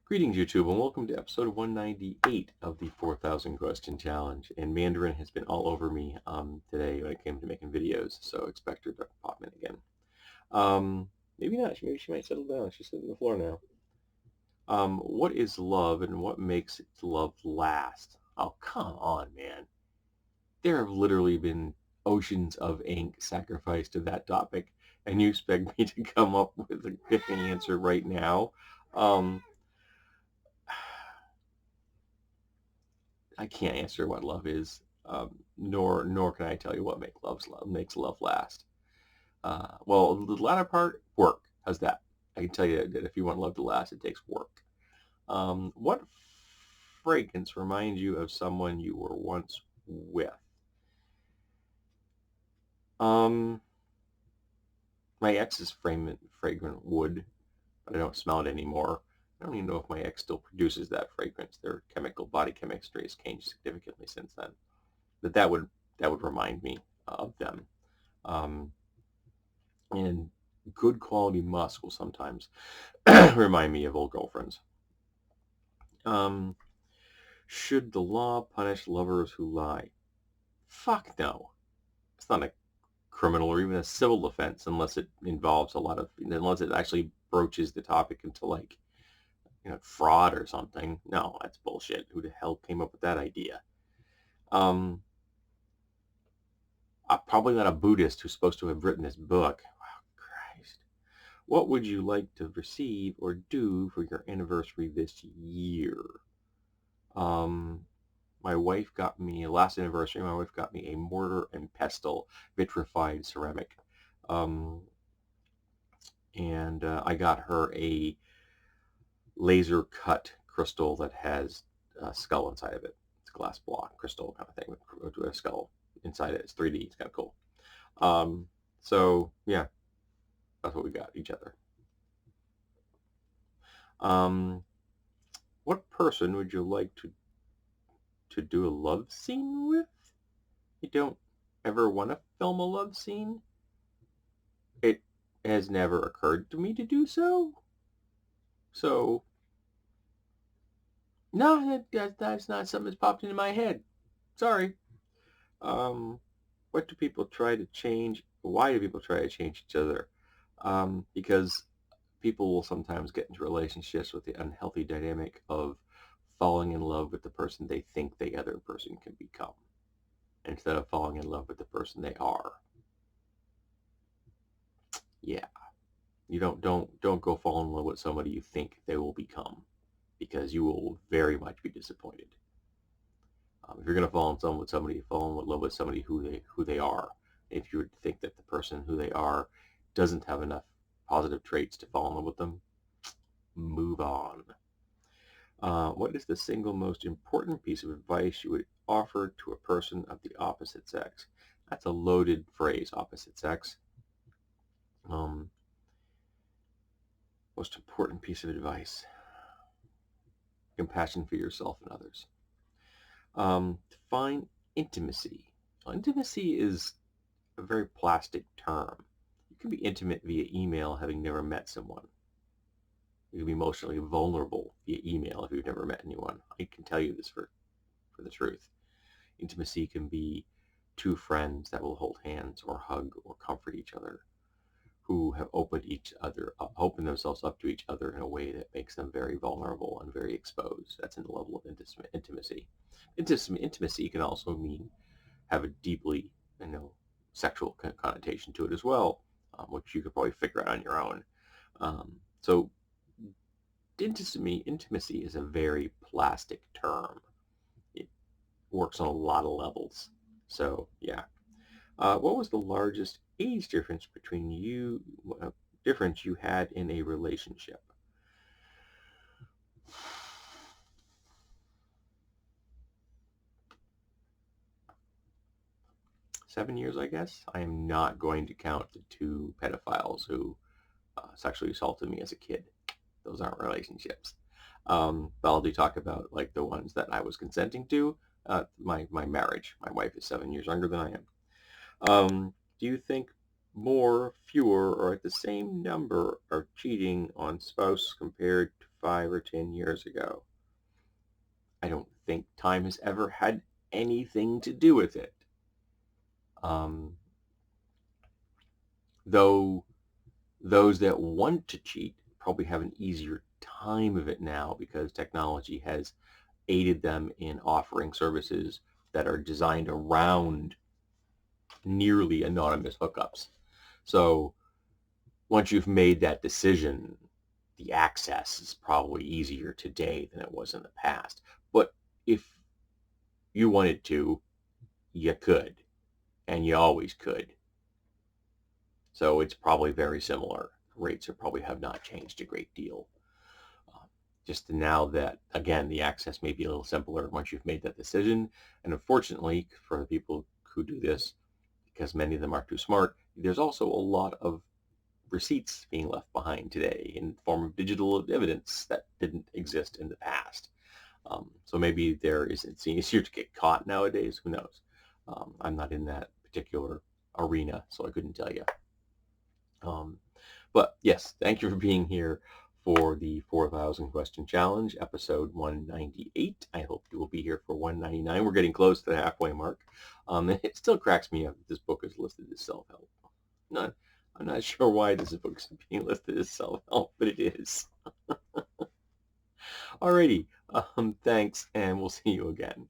Greetings, YouTube, and welcome to episode 198 of the 4,000 Question Challenge. And Mandarin has been all over me today when it came to making videos, so expect her to pop in again. Maybe not. Maybe she might settle down. She's sitting on the floor now. What is love, and what makes love last? Oh, come on, man. There have literally been oceans of ink sacrificed to that topic, and you expect me to come up with a different answer right now? I can't answer what love is, nor can I tell you what makes love last. Well, the latter part, work. How's that? I can tell you that if you want love to last, it takes work. What fragrance reminds you of someone you were once with? Um, my ex's fragrant wood, but I don't smell it anymore. I don't even know if my ex still produces that fragrance. Their body chemistry has changed significantly since then. But that would remind me of them. Um, and good quality musk will sometimes remind me of old girlfriends. Um, should the law punish lovers who lie? Fuck no. It's not a criminal or even a civil offense unless it involves unless it actually broaches the topic into fraud or something. No, that's bullshit. Who the hell came up with that idea? I'm probably not a Buddhist who's supposed to have written this book. Oh, Christ. What would you like to receive or do for your anniversary this year? My wife got me, last anniversary, my wife got me a mortar and pestle vitrified ceramic. And I got her a laser cut crystal that has a skull inside of it. It's a glass block crystal kind of thing with a skull inside it. It's 3D. It's kind of cool. So yeah, that's what we got each other. What person would you like to do a love scene with? You don't ever want to film a love scene? It has never occurred to me to do so. So, no, that's not something that's popped into my head. Sorry. What do people try to change? Why do people try to change each other? Because people will sometimes get into relationships with the unhealthy dynamic of falling in love with the person they think the other person can become, instead of falling in love with the person they are. Yeah, you don't go fall in love with somebody you think they will become, because you will very much be disappointed. If you're going to fall in love with somebody, fall in love with somebody who they are. If you think that the person who they are doesn't have enough positive traits to fall in love with them, move on. What is the single most important piece of advice you would offer to a person of the opposite sex? That's a loaded phrase, opposite sex. Most important piece of advice: compassion for yourself and others. Define intimacy. Well, intimacy is a very plastic term. You can be intimate via email having never met someone. You can be emotionally vulnerable via email if you've never met anyone. I can tell you this for the truth. Intimacy can be two friends that will hold hands or hug or comfort each other, who have opened themselves up to each other in a way that makes them very vulnerable and very exposed. That's in the level of intimacy. Intimacy can also mean have a deeply, sexual connotation to it as well, which you could probably figure out on your own. So intimacy is a very plastic term. It works on a lot of levels. So yeah. What was the largest age difference you had in a relationship? 7 years, I guess. I am not going to count the two pedophiles who sexually assaulted me as a kid. Those aren't relationships. But I'll do talk about like the ones that I was consenting to. My marriage. My wife is 7 years younger than I am. Do you think more, fewer, or at the same number are cheating on spouse compared to 5 or 10 years ago. I don't think time has ever had anything to do with it. Though those that want to cheat probably have an easier time of it now because technology has aided them in offering services that are designed around nearly anonymous hookups. So once you've made that decision, the access is probably easier today than it was in the past. But if you wanted to, you could, and you always could. So it's probably very similar. Rates are probably have not changed a great deal. Just now that, again, the access may be a little simpler once you've made that decision. And unfortunately, for the people who do this, because many of them are too smart, there's also a lot of receipts being left behind today in the form of digital evidence that didn't exist in the past. So maybe it's easier to get caught nowadays. Who knows? I'm not in that particular arena, so I couldn't tell you. But yes, thank you for being here for the 4,000 question challenge, episode 198. I hope you will be here for 199. We're getting close to the halfway mark. It still cracks me up that this book is listed as self-help. I'm not sure why this book is being listed as self-help, but it is. Alrighty, thanks, and we'll see you again.